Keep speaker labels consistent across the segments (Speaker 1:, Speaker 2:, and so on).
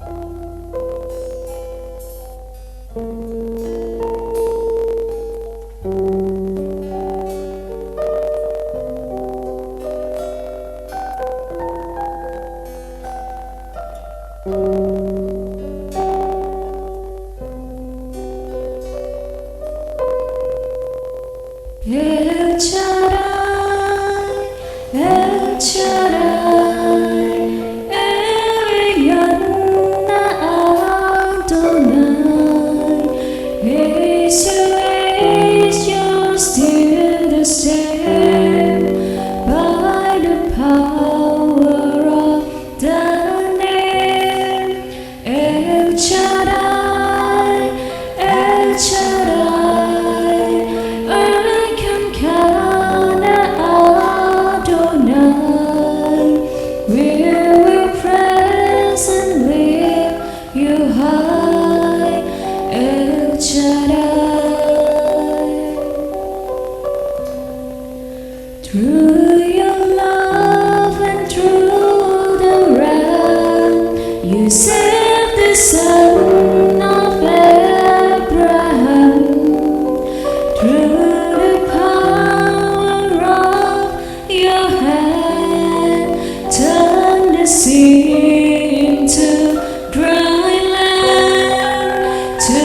Speaker 1: El Shaddai, El Shaddai, Elyon Adonai. Is you're still the same by the power of the name. El Shaddai, El Shaddai, Adonai. We will praise and lift you high, El Shaddai. Through your love and through the wrath, you saved the son of Abraham. Through the power of your hand, turn the sea into dry land. To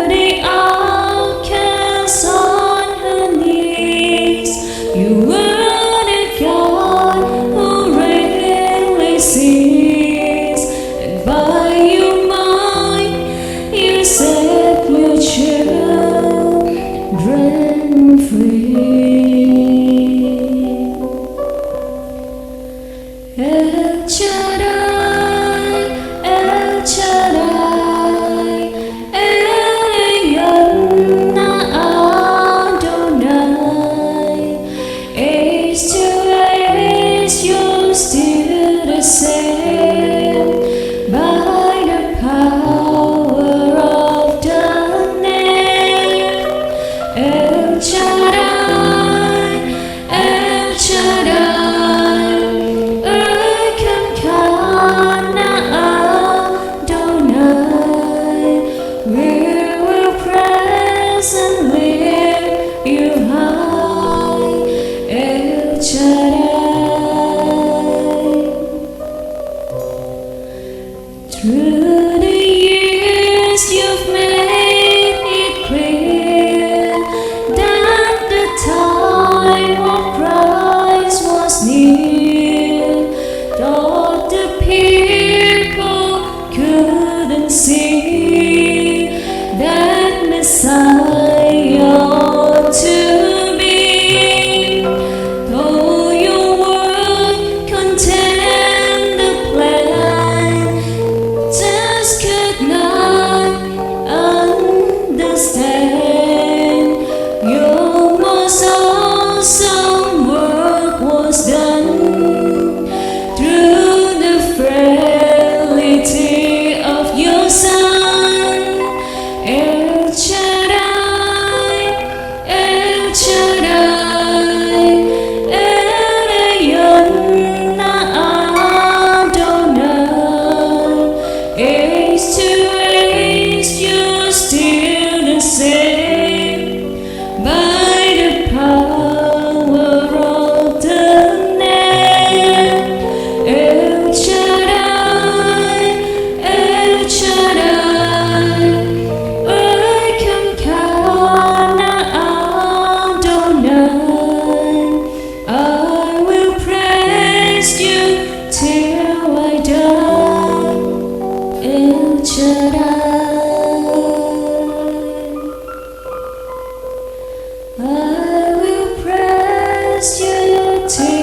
Speaker 1: the outcast on her knees, you were the God who rarely sees, and by your might you set your children free. El Shaddai, El Shaddai, Elyon Adonai. Age to age, you're still the same by the power of the name. El Shaddai, El Shaddai, Adonai. We will praise and lift you high, El Shaddai. Through the years you've made it clear that the time of Christ was near. Though the people couldn't see that Messiah to be, though your word contained the plan, just could not understand. Your most awesome work was done through the frailty of your Son. El Shaddai, El Shaddai, Elyon Adonai. Age to age, you're still the same by the power of the name. El Shaddai, El Shaddai, Adonai. I will praise you till I die, El Shaddai. I will praise you till